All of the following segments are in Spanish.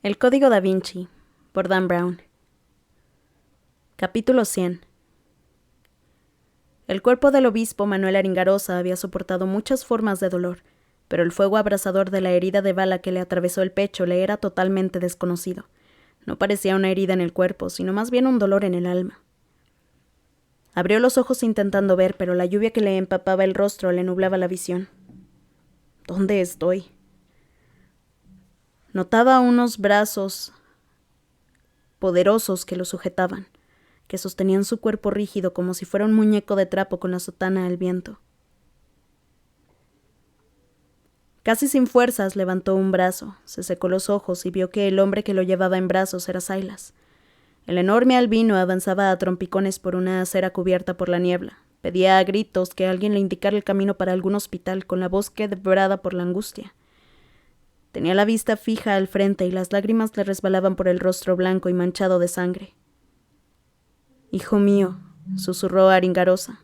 El Código Da Vinci, por Dan Brown. Capítulo 100. El cuerpo del obispo Manuel Aringarosa había soportado muchas formas de dolor, pero el fuego abrasador de la herida de bala que le atravesó el pecho le era totalmente desconocido. No parecía una herida en el cuerpo, sino más bien un dolor en el alma. Abrió los ojos intentando ver, pero la lluvia que le empapaba el rostro le nublaba la visión. ¿Dónde estoy? Notaba unos brazos poderosos que lo sujetaban, que sostenían su cuerpo rígido como si fuera un muñeco de trapo con la sotana al viento. Casi sin fuerzas levantó un brazo, se secó los ojos y vio que el hombre que lo llevaba en brazos era Silas. El enorme albino avanzaba a trompicones por una acera cubierta por la niebla. Pedía a gritos que alguien le indicara el camino para algún hospital, con la voz quebrada por la angustia. Tenía la vista fija al frente y las lágrimas le resbalaban por el rostro blanco y manchado de sangre. «Hijo mío», susurró Aringarosa,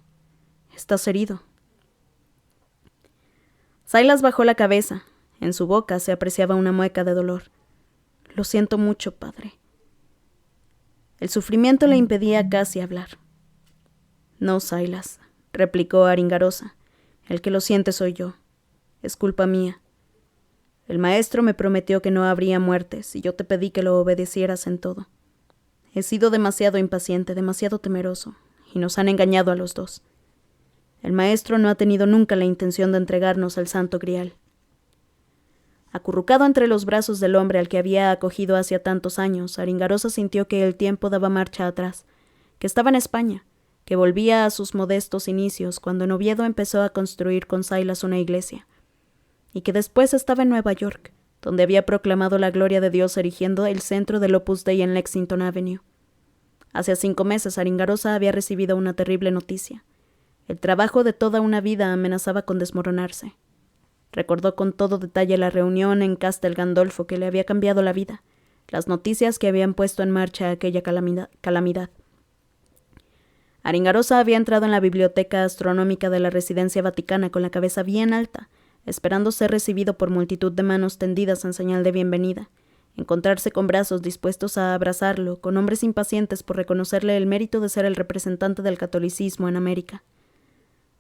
«estás herido». Silas bajó la cabeza. En su boca se apreciaba una mueca de dolor. «Lo siento mucho, padre». El sufrimiento le impedía casi hablar. «No, Silas», replicó Aringarosa, «el que lo siente soy yo. Es culpa mía. El maestro me prometió que no habría muertes y yo te pedí que lo obedecieras en todo. He sido demasiado impaciente, demasiado temeroso, y nos han engañado a los dos. El maestro no ha tenido nunca la intención de entregarnos al Santo Grial». Acurrucado entre los brazos del hombre al que había acogido hacía tantos años, Aringarosa sintió que el tiempo daba marcha atrás, que estaba en España, que volvía a sus modestos inicios cuando en Oviedo empezó a construir con Silas una iglesia, y que después estaba en Nueva York, donde había proclamado la gloria de Dios erigiendo el centro del Opus Dei en Lexington Avenue. Hace 5 meses Aringarosa había recibido una terrible noticia. El trabajo de toda una vida amenazaba con desmoronarse. Recordó con todo detalle la reunión en Castel Gandolfo que le había cambiado la vida, las noticias que habían puesto en marcha aquella calamidad. Aringarosa había entrado en la biblioteca astronómica de la Residencia Vaticana con la cabeza bien alta, esperando ser recibido por multitud de manos tendidas en señal de bienvenida, encontrarse con brazos dispuestos a abrazarlo, con hombres impacientes por reconocerle el mérito de ser el representante del catolicismo en América.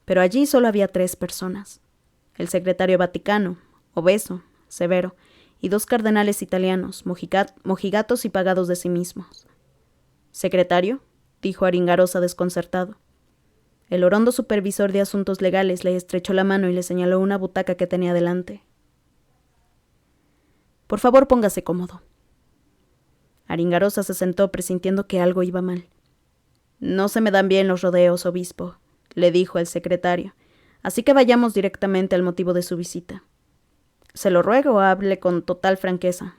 Pero allí solo había 3 personas. El secretario vaticano, obeso, severo, y 2 cardenales italianos, mojigatos y pagados de sí mismos. «¿Secretario?», dijo Aringarosa desconcertado. El orondo supervisor de asuntos legales le estrechó la mano y le señaló una butaca que tenía delante. «Por favor, póngase cómodo». Aringarosa se sentó presintiendo que algo iba mal. «No se me dan bien los rodeos, obispo», le dijo el secretario, «así que vayamos directamente al motivo de su visita. Se lo ruego, hable con total franqueza».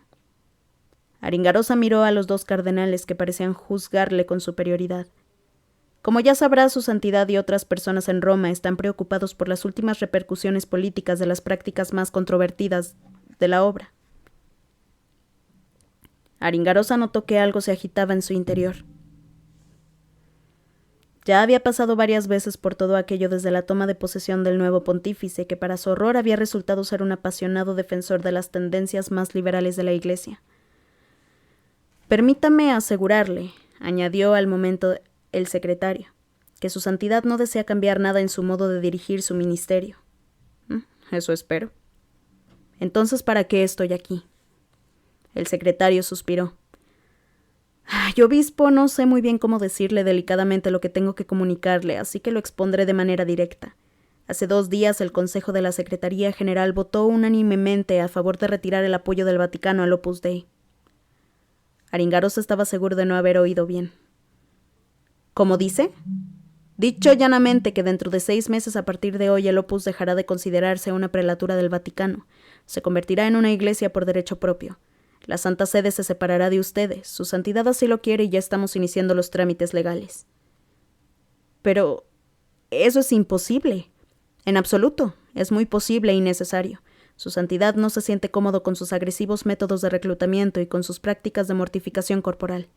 Aringarosa miró a los 2 cardenales que parecían juzgarle con superioridad. Como ya sabrá, su santidad y otras personas en Roma están preocupados por las últimas repercusiones políticas de las prácticas más controvertidas de la obra. Aringarosa notó que algo se agitaba en su interior. Ya había pasado varias veces por todo aquello desde la toma de posesión del nuevo pontífice, que para su horror había resultado ser un apasionado defensor de las tendencias más liberales de la Iglesia. «Permítame asegurarle», añadió al momento el secretario, «que su santidad no desea cambiar nada en su modo de dirigir su ministerio». «Eso espero». «Entonces, ¿para qué estoy aquí?». El secretario suspiró. «Ay, obispo, no sé muy bien cómo decirle delicadamente lo que tengo que comunicarle, así que lo expondré de manera directa. Hace 2 días el Consejo de la Secretaría General votó unánimemente a favor de retirar el apoyo del Vaticano al Opus Dei». Aringarosa estaba seguro de no haber oído bien. «¿Cómo dice?». «Dicho llanamente que dentro de 6 meses a partir de hoy el Opus dejará de considerarse una prelatura del Vaticano. Se convertirá en una iglesia por derecho propio. La Santa Sede se separará de ustedes. Su santidad así lo quiere y ya estamos iniciando los trámites legales». «Pero eso es imposible». «En absoluto. Es muy posible y necesario. Su santidad no se siente cómodo con sus agresivos métodos de reclutamiento y con sus prácticas de mortificación corporal.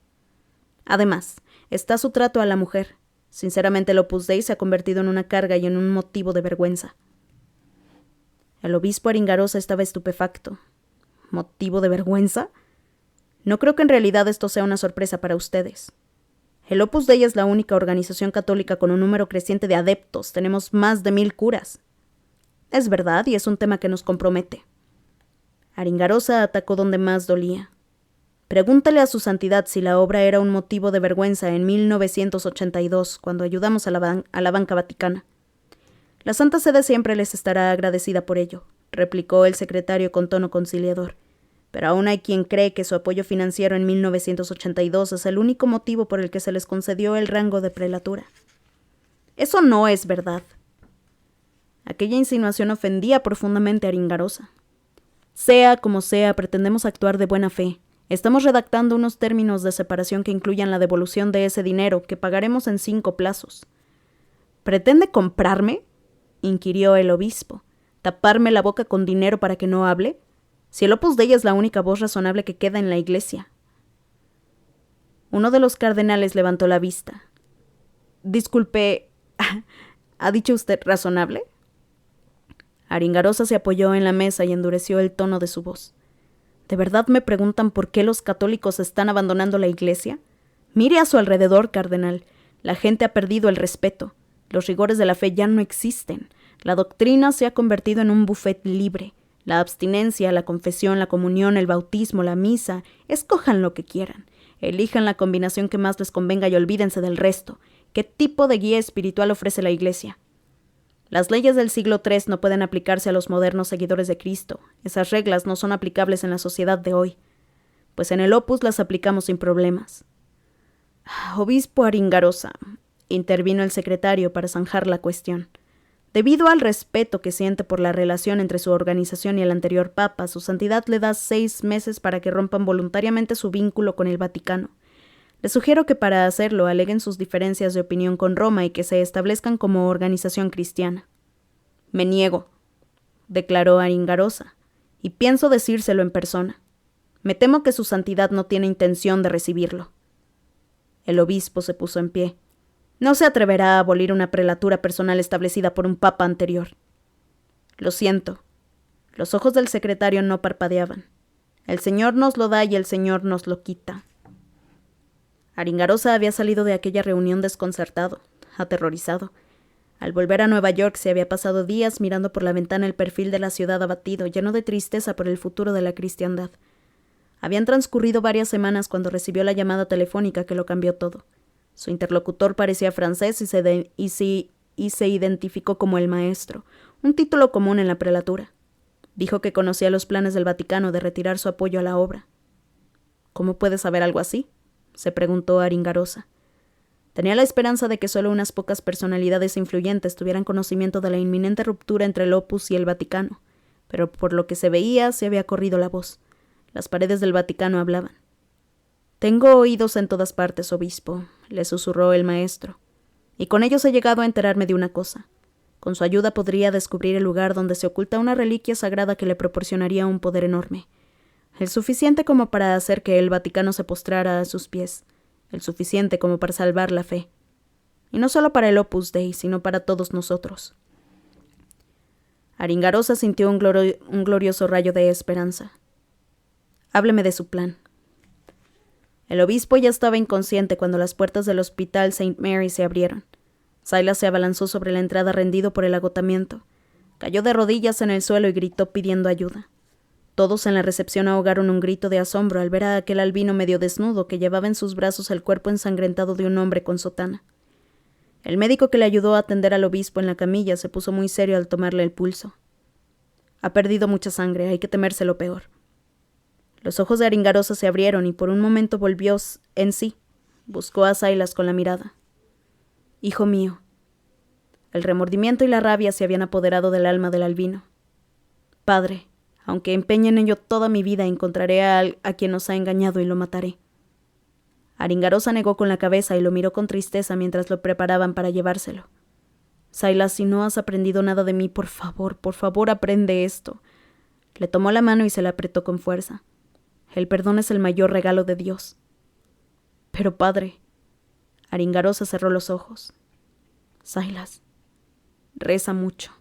Además, está su trato a la mujer. Sinceramente, el Opus Dei se ha convertido en una carga y en un motivo de vergüenza». El obispo Aringarosa estaba estupefacto. ¿Motivo de vergüenza? No creo que en realidad esto sea una sorpresa para ustedes. El Opus Dei es la única organización católica con un número creciente de adeptos. Tenemos más de 1000 curas. Es verdad, y es un tema que nos compromete. Aringarosa atacó donde más dolía. Pregúntale a su santidad si la obra era un motivo de vergüenza en 1982, cuando ayudamos a la banca vaticana. La Santa Sede siempre les estará agradecida por ello, replicó el secretario con tono conciliador. Pero aún hay quien cree que su apoyo financiero en 1982 es el único motivo por el que se les concedió el rango de prelatura. Eso no es verdad. Aquella insinuación ofendía profundamente a Aringarosa. Sea como sea, pretendemos actuar de buena fe. Estamos redactando unos términos de separación que incluyan la devolución de ese dinero, que pagaremos en 5 plazos. ¿Pretende comprarme?, inquirió el obispo. ¿Taparme la boca con dinero para que no hable? Si el Opus Dei es la única voz razonable que queda en la iglesia. Uno de los cardenales levantó la vista. Disculpe, ¿ha dicho usted razonable? Aringarosa se apoyó en la mesa y endureció el tono de su voz. ¿De verdad me preguntan por qué los católicos están abandonando la iglesia? Mire a su alrededor, cardenal. La gente ha perdido el respeto. Los rigores de la fe ya no existen. La doctrina se ha convertido en un buffet libre. La abstinencia, la confesión, la comunión, el bautismo, la misa, escojan lo que quieran. Elijan la combinación que más les convenga y olvídense del resto. ¿Qué tipo de guía espiritual ofrece la Iglesia? Las leyes del siglo III no pueden aplicarse a los modernos seguidores de Cristo. Esas reglas no son aplicables en la sociedad de hoy. Pues en el Opus las aplicamos sin problemas. Obispo Aringarosa, intervino el secretario para zanjar la cuestión. Debido al respeto que siente por la relación entre su organización y el anterior papa, su santidad le da 6 meses para que rompan voluntariamente su vínculo con el Vaticano. Les sugiero que para hacerlo aleguen sus diferencias de opinión con Roma y que se establezcan como organización cristiana. Me niego, declaró Aringarosa, y pienso decírselo en persona. Me temo que su santidad no tiene intención de recibirlo. El obispo se puso en pie. No se atreverá a abolir una prelatura personal establecida por un papa anterior. Lo siento. Los ojos del secretario no parpadeaban. El Señor nos lo da y el Señor nos lo quita. Aringarosa había salido de aquella reunión desconcertado, aterrorizado. Al volver a Nueva York se había pasado días mirando por la ventana el perfil de la ciudad abatido, lleno de tristeza por el futuro de la cristiandad. Habían transcurrido varias semanas cuando recibió la llamada telefónica que lo cambió todo. Su interlocutor parecía francés y se identificó como el maestro, un título común en la prelatura. Dijo que conocía los planes del Vaticano de retirar su apoyo a la obra. ¿Cómo puede saber algo así?, se preguntó Aringarosa. Tenía la esperanza de que solo unas pocas personalidades influyentes tuvieran conocimiento de la inminente ruptura entre el Opus y el Vaticano, pero por lo que se veía se había corrido la voz. Las paredes del Vaticano hablaban. «Tengo oídos en todas partes, obispo», le susurró el maestro, «y con ellos he llegado a enterarme de una cosa. Con su ayuda podría descubrir el lugar donde se oculta una reliquia sagrada que le proporcionaría un poder enorme. El suficiente como para hacer que el Vaticano se postrara a sus pies. El suficiente como para salvar la fe. Y no solo para el Opus Dei, sino para todos nosotros». Aringarosa sintió un glorioso rayo de esperanza. «Hábleme de su plan». El obispo ya estaba inconsciente cuando las puertas del hospital St. Mary se abrieron. Silas se abalanzó sobre la entrada rendido por el agotamiento. Cayó de rodillas en el suelo y gritó pidiendo ayuda. Todos en la recepción ahogaron un grito de asombro al ver a aquel albino medio desnudo que llevaba en sus brazos el cuerpo ensangrentado de un hombre con sotana. El médico que le ayudó a atender al obispo en la camilla se puso muy serio al tomarle el pulso. «Ha perdido mucha sangre, hay que temerse lo peor». Los ojos de Aringarosa se abrieron y por un momento volvió en sí. Buscó a Silas con la mirada. «Hijo mío». El remordimiento y la rabia se habían apoderado del alma del albino. «Padre, aunque empeñe en ello toda mi vida, encontraré a quien nos ha engañado y lo mataré». Aringarosa negó con la cabeza y lo miró con tristeza mientras lo preparaban para llevárselo. «Silas, si no has aprendido nada de mí, por favor, aprende esto». Le tomó la mano y se la apretó con fuerza. «El perdón es el mayor regalo de Dios». «Pero, padre...» Aringarosa cerró los ojos. «Silas, reza mucho».